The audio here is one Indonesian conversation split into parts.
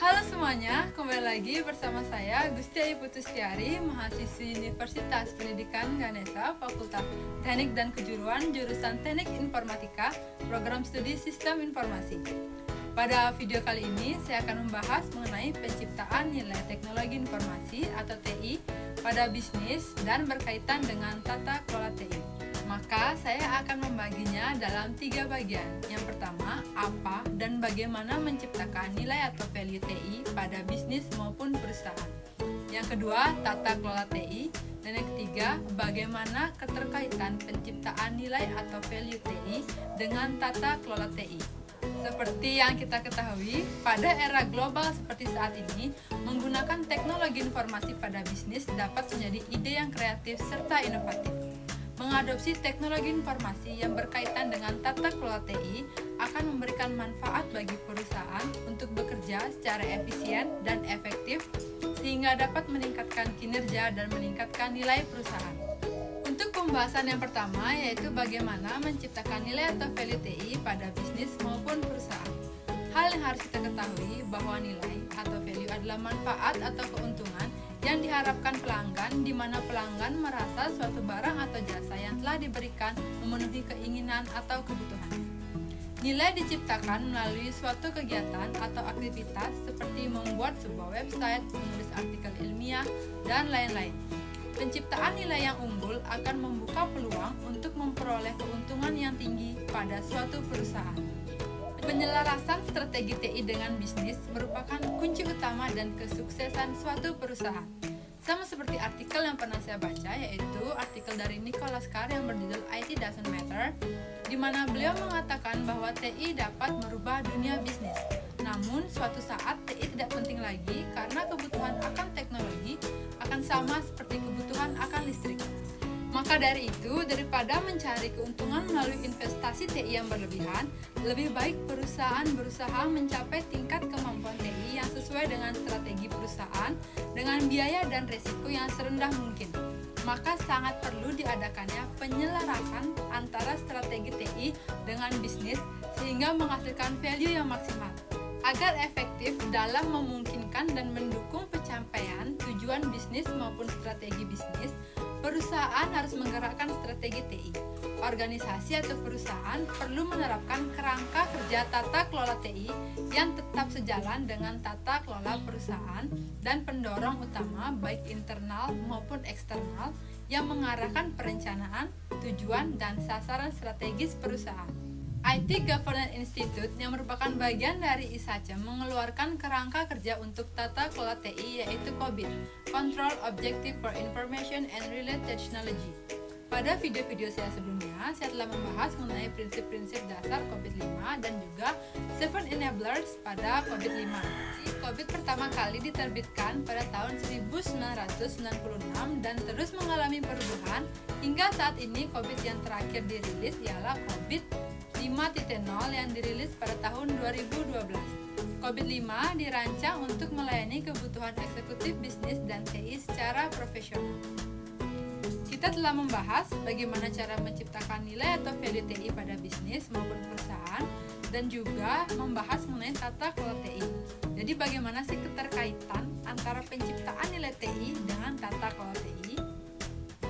Halo semuanya, kembali lagi bersama saya Gusti Ayu Putustiari, mahasiswi Universitas Pendidikan Ganesha, Fakultas Teknik dan Kejuruan, jurusan Teknik Informatika, Program Studi Sistem Informasi. Pada video kali ini, saya akan membahas mengenai penciptaan nilai teknologi informasi atau TI pada bisnis dan berkaitan dengan tata kelola TI. Maka saya akan membaginya dalam 3 bagian. Yang pertama, apa dan bagaimana menciptakan nilai atau value TI pada bisnis maupun perusahaan. Yang kedua, tata kelola TI. Dan yang ketiga, bagaimana keterkaitan penciptaan nilai atau value TI dengan tata kelola TI. Seperti yang kita ketahui, pada era global seperti saat ini, menggunakan teknologi informasi pada bisnis dapat menjadi ide yang kreatif serta inovatif. Mengadopsi teknologi informasi yang berkaitan dengan tata kelola TI akan memberikan manfaat bagi perusahaan untuk bekerja secara efisien dan efektif sehingga dapat meningkatkan kinerja dan meningkatkan nilai perusahaan. Untuk pembahasan yang pertama yaitu bagaimana menciptakan nilai atau value TI pada bisnis maupun perusahaan. Hal yang harus kita ketahui bahwa nilai atau value adalah manfaat atau keuntungan yang diharapkan pelanggan, di mana pelanggan merasa suatu barang atau jasa yang telah diberikan memenuhi keinginan atau kebutuhan. Nilai diciptakan melalui suatu kegiatan atau aktivitas seperti membuat sebuah website, menulis artikel ilmiah, dan lain-lain. Penciptaan nilai yang unggul akan membuka peluang untuk memperoleh keuntungan yang tinggi pada suatu perusahaan. Penyelarasan strategi TI dengan bisnis merupakan kunci utama dan kesuksesan suatu perusahaan. Sama seperti artikel yang pernah saya baca, yaitu artikel dari Nicholas Carr yang berjudul IT Doesn't Matter, di mana beliau mengatakan bahwa TI dapat merubah dunia bisnis. Namun, suatu saat TI tidak penting lagi karena kebutuhan akan teknologi akan sama seperti kebutuhan akan listrik. Maka dari itu, daripada mencari keuntungan melalui investasi TI yang berlebihan, lebih baik perusahaan berusaha mencapai tingkat kemampuan TI yang sesuai dengan strategi perusahaan dengan biaya dan risiko yang serendah mungkin. Maka sangat perlu diadakannya penyelarasan antara strategi TI dengan bisnis sehingga menghasilkan value yang maksimal. Agar efektif dalam memungkinkan dan mendukung pencapaian tujuan bisnis maupun strategi bisnis, perusahaan harus menggerakkan strategi TI. Organisasi atau perusahaan perlu menerapkan kerangka kerja tata kelola TI yang tetap sejalan dengan tata kelola perusahaan dan pendorong utama baik internal maupun eksternal yang mengarahkan perencanaan, tujuan, dan sasaran strategis perusahaan. IT Governance Institute yang merupakan bagian dari ISACEM mengeluarkan kerangka kerja untuk tata kelola TI yaitu COBIT, Control Objective for Information and Related Technology. Pada video-video saya sebelumnya, saya telah membahas mengenai prinsip-prinsip dasar COBIT 5 dan juga 7 Enablers pada COBIT 5. COBIT pertama kali diterbitkan pada tahun 1996 dan terus mengalami perubahan hingga saat ini. COBIT yang terakhir dirilis ialah COBIT 5.0 yang dirilis pada tahun 2012. COBIT 5 dirancang untuk melayani kebutuhan eksekutif bisnis dan TI secara profesional. Kita telah membahas bagaimana cara menciptakan nilai atau value TI pada bisnis maupun perusahaan dan juga membahas mengenai tata kelola TI. Jadi bagaimana sih keterkaitan antara penciptaan nilai TI dengan tata kelola TI?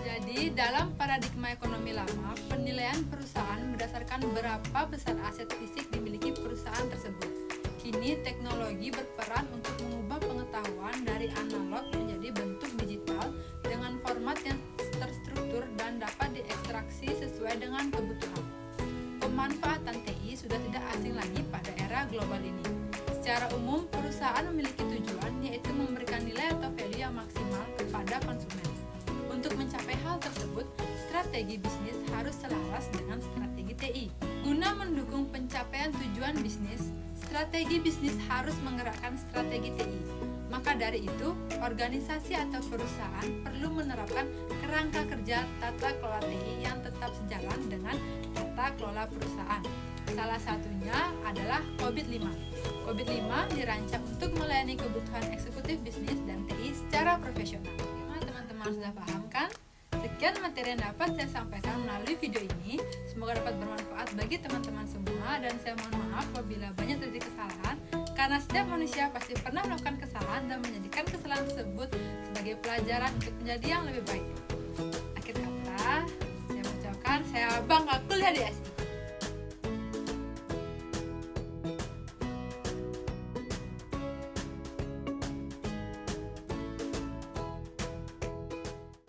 Jadi, dalam paradigma ekonomi lama, penilaian perusahaan berdasarkan berapa besar aset fisik dimiliki perusahaan tersebut. Kini, teknologi berperan untuk mengubah pengetahuan dari analog menjadi bentuk digital dengan format yang terstruktur dan dapat diekstraksi sesuai dengan kebutuhan. Pemanfaatan TI sudah tidak asing lagi pada era global ini. Secara umum, perusahaan memiliki tujuan yaitu memberikan nilai atau value yang maksimal kepada konsumen. Untuk mencapai hal tersebut, strategi bisnis harus selaras dengan strategi TI. Guna mendukung pencapaian tujuan bisnis, strategi bisnis harus menggerakkan strategi TI. Maka dari itu, organisasi atau perusahaan perlu menerapkan kerangka kerja tata kelola TI yang tetap sejalan dengan tata kelola perusahaan. Salah satunya adalah COBIT 5. COBIT 5 dirancang untuk melayani kebutuhan eksekutif bisnis dan TI secara profesional. Teman-teman sudah paham kan? Sekian materi yang dapat saya sampaikan melalui video ini. Semoga dapat bermanfaat bagi teman-teman semua dan saya mohon maaf apabila banyak terjadi kesalahan. karena setiap manusia pasti pernah melakukan kesalahan dan menjadikan kesalahan tersebut sebagai pelajaran untuk menjadi yang lebih baik. Akhir kata, saya mengucapkan saya bangga kuliah di SI.